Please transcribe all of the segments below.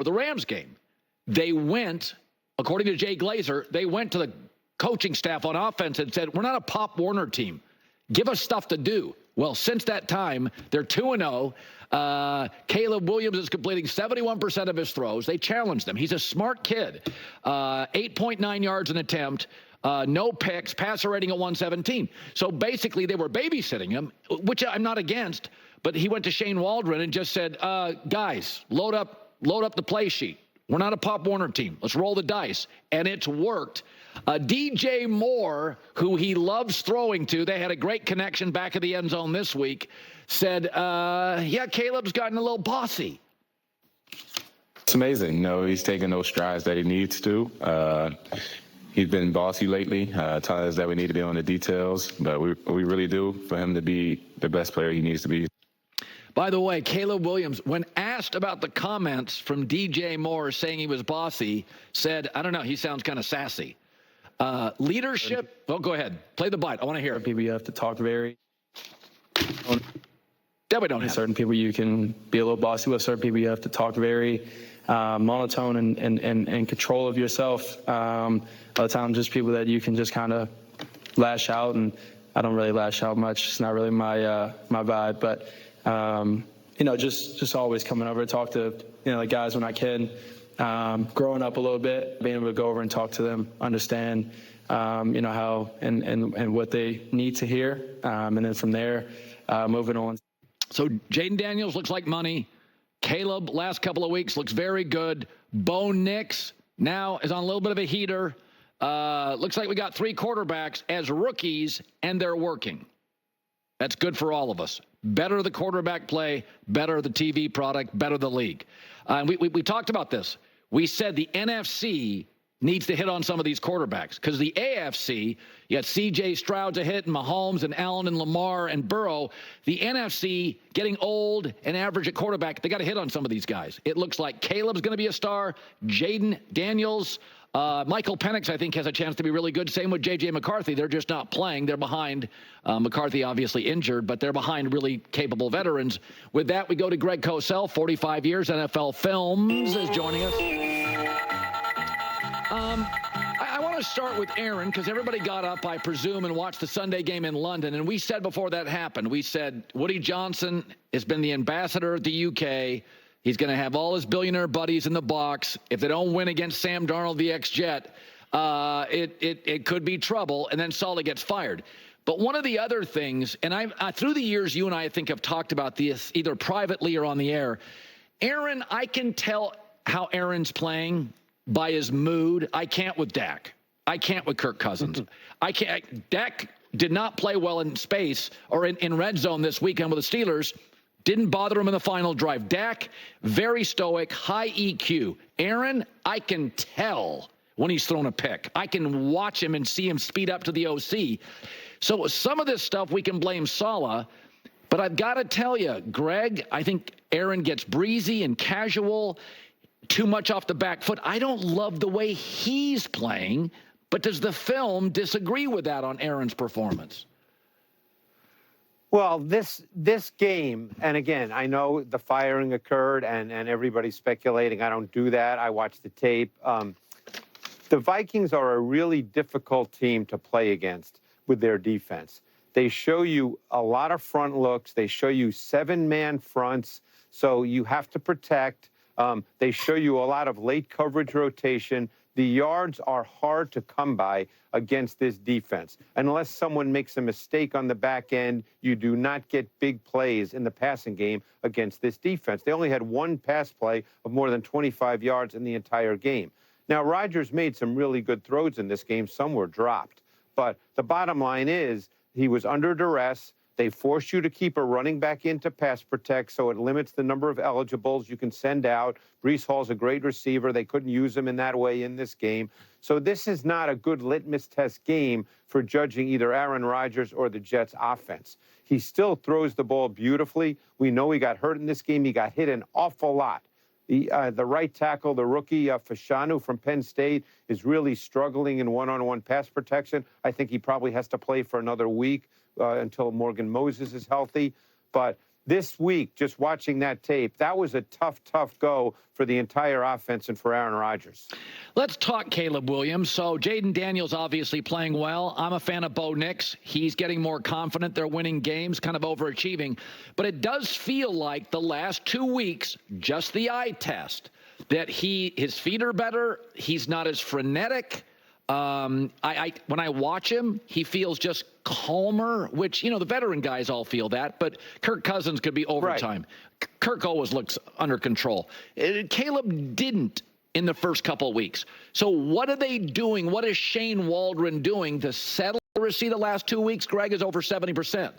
for the Rams game. They went, according to Jay Glazer, they went to the coaching staff on offense and said, we're not a Pop Warner team. Give us stuff to do. Well, since that time, they're 2-0. Caleb Williams is completing 71% of his throws. They challenged him. He's a smart kid. 8.9 yards an attempt. No picks, passer rating at 117. So basically, they were babysitting him, which I'm not against. But he went to Shane Waldron and just said, guys, load up the play sheet. We're not a Pop Warner team. Let's roll the dice. And it's worked. DJ Moore, who he loves throwing to, they had a great connection back of the end zone this week, said, yeah, Caleb's gotten a little bossy. It's amazing. You know, he's taking those strides that he needs to. He's been bossy lately, telling us that we need to be on the details, but we really do for him to be the best player he needs to be. By the way, Caleb Williams, when asked about the comments from DJ Moore saying he was bossy, said, I don't know, he sounds kind of sassy. Leadership, oh, go ahead. Play the bite. I want to hear it. People you have to talk very. That we don't have. Certain people you can be a little bossy with. Certain people you have to talk very monotone and control of yourself. Other times, just people that you can just kind of lash out, and I don't really lash out much. It's not really my vibe, but you know, just always coming over to talk to the guys when I can. Growing up a little bit, being able to go over and talk to them, understand how and what they need to hear, and then from there, moving on. So Jaden Daniels looks like money. Caleb, last couple of weeks, looks very good. Bo Nix now is on a little bit of a heater. Looks like we got 3 quarterbacks as rookies, and they're working. That's good for all of us. Better the quarterback play, better the TV product, better the league. We talked about this. We said the NFC needs to hit on some of these quarterbacks because the AFC, you got C.J. Stroud's a hit, and Mahomes and Allen and Lamar and Burrow. The NFC getting old and average at quarterback, they got to hit on some of these guys. It looks like Caleb's going to be a star. Jaden Daniels, Michael Penix, I think, has a chance to be really good. Same with J.J. McCarthy. They're just not playing. They're behind. McCarthy obviously injured, but they're behind really capable veterans. With that, we go to Greg Cosell, 45 years, NFL Films, is joining us. I want to start with Aaron because everybody got up, I presume, and watched the Sunday game in London. And we said before that happened, we said Woody Johnson has been the ambassador of the UK. He's going to have all his billionaire buddies in the box. If they don't win against Sam Darnold, the ex-Jet, it could be trouble. And then Sully gets fired. But one of the other things, and I through the years, you and I think have talked about this either privately or on the air. Aaron, I can tell how Aaron's playing by his mood. I can't with Dak. I can't with Kirk Cousins. I can't. Dak did not play well in space or in red zone this weekend with the Steelers. Didn't bother him in the final drive. Dak, very stoic, high EQ. Aaron, I can tell when he's thrown a pick. I can watch him and see him speed up to the OC. So some of this stuff we can blame Saleh, but I've got to tell you, Greg, I think Aaron gets breezy and casual, too much off the back foot. I don't love the way he's playing, but does the film disagree with that on Aaron's performance? Well, this game, and again, I know the firing occurred and everybody's speculating. I don't do that. I watch the tape. The Vikings are a really difficult team to play against with their defense. They show you a lot of front looks. They show you 7-man fronts, so you have to protect. They show you a lot of late coverage rotation. The yards are hard to come by against this defense. Unless someone makes a mistake on the back end, you do not get big plays in the passing game against this defense. They only had 1 pass play of more than 25 yards in the entire game. Now, Rodgers made some really good throws in this game. Some were dropped. But the bottom line is he was under duress. They force you to keep a running back in to pass protect, so it limits the number of eligibles you can send out. Breece Hall's a great receiver. They couldn't use him in that way in this game. So this is not a good litmus test game for judging either Aaron Rodgers or the Jets' offense. He still throws the ball beautifully. We know he got hurt in this game. He got hit an awful lot. The right tackle, the rookie Fashanu from Penn State, is really struggling in one-on-one pass protection. I think he probably has to play for another week until Morgan Moses is healthy. But this week, just watching that tape, that was a tough, tough go for the entire offense and for Aaron Rodgers. Let's talk Caleb Williams. So Jaden Daniels obviously playing well. I'm a fan of Bo Nix. He's getting more confident. They're winning games, kind of overachieving. But it does feel like the last 2 weeks, just the eye test, that his feet are better. He's not as frenetic. When I watch him, he feels just calmer, which, the veteran guys all feel that, but Kirk Cousins could be overtime. Right. Kirk always looks under control. Caleb didn't in the first couple of weeks. So what are they doing? What is Shane Waldron doing to settle accuracy the last 2 weeks? Greg is over 70%.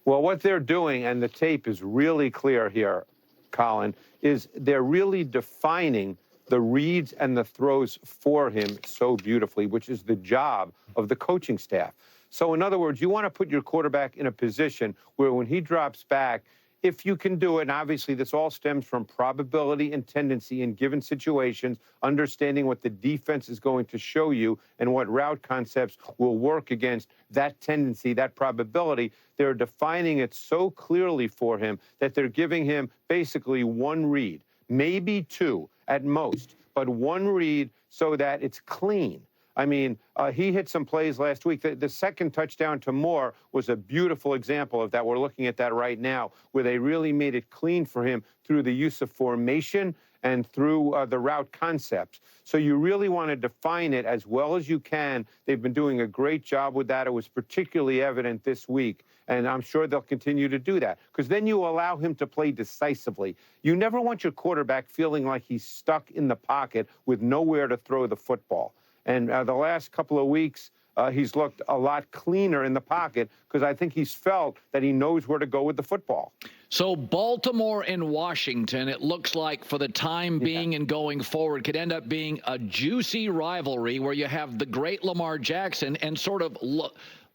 Well, what they're doing, and the tape is really clear here, Colin, is they're really defining the reads and the throws for him so beautifully, which is the job of the coaching staff. So in other words, you want to put your quarterback in a position where when he drops back, if you can do it, and obviously this all stems from probability and tendency in given situations, understanding what the defense is going to show you and what route concepts will work against that tendency, that probability, they're defining it so clearly for him that they're giving him basically one read, maybe two at most, but one read so that it's clean. I mean, he hit some plays last week. The second touchdown to Moore was a beautiful example of that. We're looking at that right now, where they really made it clean for him through the use of formation and through the route concepts. So you really want to define it as well as you can. They've been doing a great job with that. It was particularly evident this week, and I'm sure they'll continue to do that, because then you allow him to play decisively. You never want your quarterback feeling like he's stuck in the pocket with nowhere to throw the football. And the last couple of weeks, he's looked a lot cleaner in the pocket because I think he's felt that he knows where to go with the football. So Baltimore and Washington, it looks like for the time being and going forward, could end up being a juicy rivalry where you have the great Lamar Jackson and sort of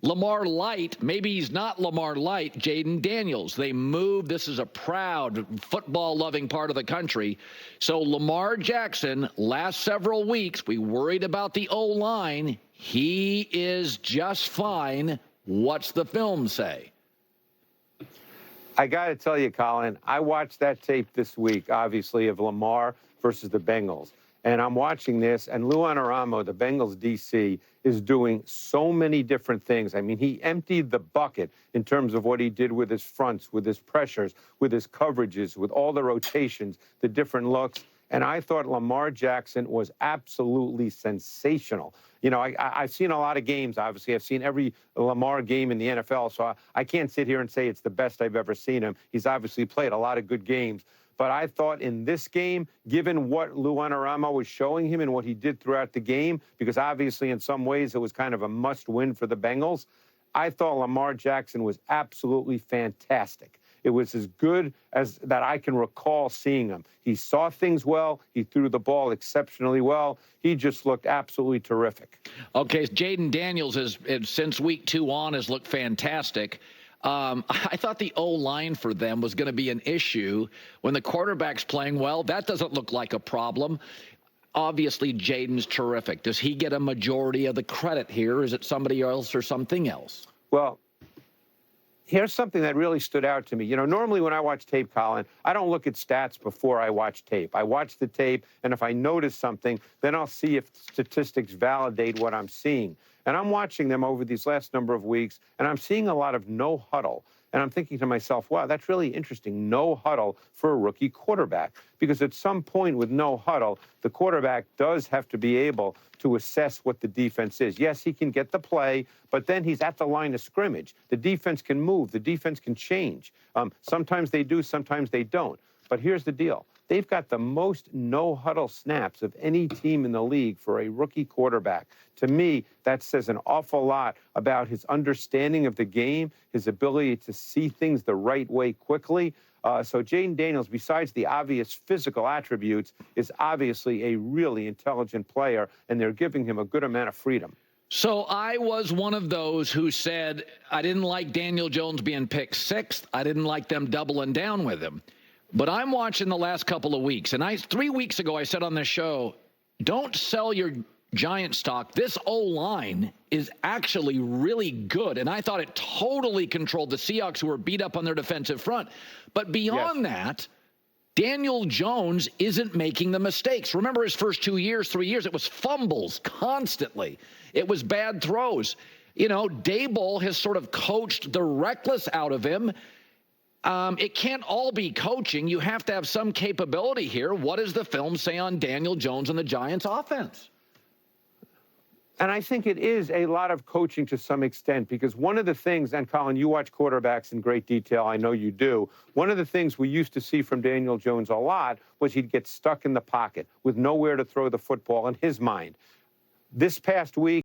Lamar Light, maybe he's not Lamar Light, Jaden Daniels. They move. This is a proud football-loving part of the country. So Lamar Jackson, last several weeks, we worried about the O-line. He is just fine. What's the film say? I got to tell you, Colin, I watched that tape this week, obviously, of Lamar versus the Bengals. And I'm watching this, and Lou Anarumo, the Bengals DC, is doing so many different things. I mean, he emptied the bucket in terms of what he did with his fronts, with his pressures, with his coverages, with all the rotations, the different looks. And I thought Lamar Jackson was absolutely sensational. You know, I've seen a lot of games, obviously. I've seen every Lamar game in the NFL, so I can't sit here and say it's the best I've ever seen him. He's obviously played a lot of good games. But I thought in this game, given what Lou Anarumo was showing him and what he did throughout the game, because obviously in some ways it was kind of a must-win for the Bengals, I thought Lamar Jackson was absolutely fantastic. It was as good as that I can recall seeing him. He saw things well. He threw the ball exceptionally well. He just looked absolutely terrific. Okay, Jaden Daniels, since week 2 on, has looked fantastic. I thought the O-line for them was going to be an issue. When the quarterback's playing well, that doesn't look like a problem. Obviously, Jaden's terrific. Does he get a majority of the credit here? Or is it somebody else or something else? Well, here's something that really stood out to me. You know, normally when I watch tape, Colin, I don't look at stats before I watch tape. I watch the tape, and if I notice something, then I'll see if statistics validate what I'm seeing. And I'm watching them over these last number of weeks, and I'm seeing a lot of no huddle. And I'm thinking to myself, wow, that's really interesting, no huddle for a rookie quarterback. Because at some point with no huddle, the quarterback does have to be able to assess what the defense is. Yes, he can get the play, but then he's at the line of scrimmage. The defense can move. The defense can change. Sometimes they do, sometimes they don't. But here's the deal. They've got the most no-huddle snaps of any team in the league for a rookie quarterback. To me, that says an awful lot about his understanding of the game, his ability to see things the right way quickly. So Jaden Daniels, besides the obvious physical attributes, is obviously a really intelligent player, and they're giving him a good amount of freedom. So I was one of those who said I didn't like Daniel Jones being picked 6th. I didn't like them doubling down with him. But I'm watching the last couple of weeks, and 3 weeks ago I said on this show, don't sell your Giant stock, this O-line is actually really good. And I thought it totally controlled the Seahawks, who were beat up on their defensive front. But beyond that, Daniel Jones isn't making the mistakes. Remember his first 2 years, 3 years, it was fumbles constantly. It was bad throws. You know, Daboll has sort of coached the reckless out of him. It can't all be coaching. You have to have some capability here. What does the film say on Daniel Jones and the Giants offense? And I think it is a lot of coaching to some extent, because one of the things, and Colin, you watch quarterbacks in great detail, I know you do. One of the things we used to see from Daniel Jones a lot was he'd get stuck in the pocket with nowhere to throw the football in his mind. This past week,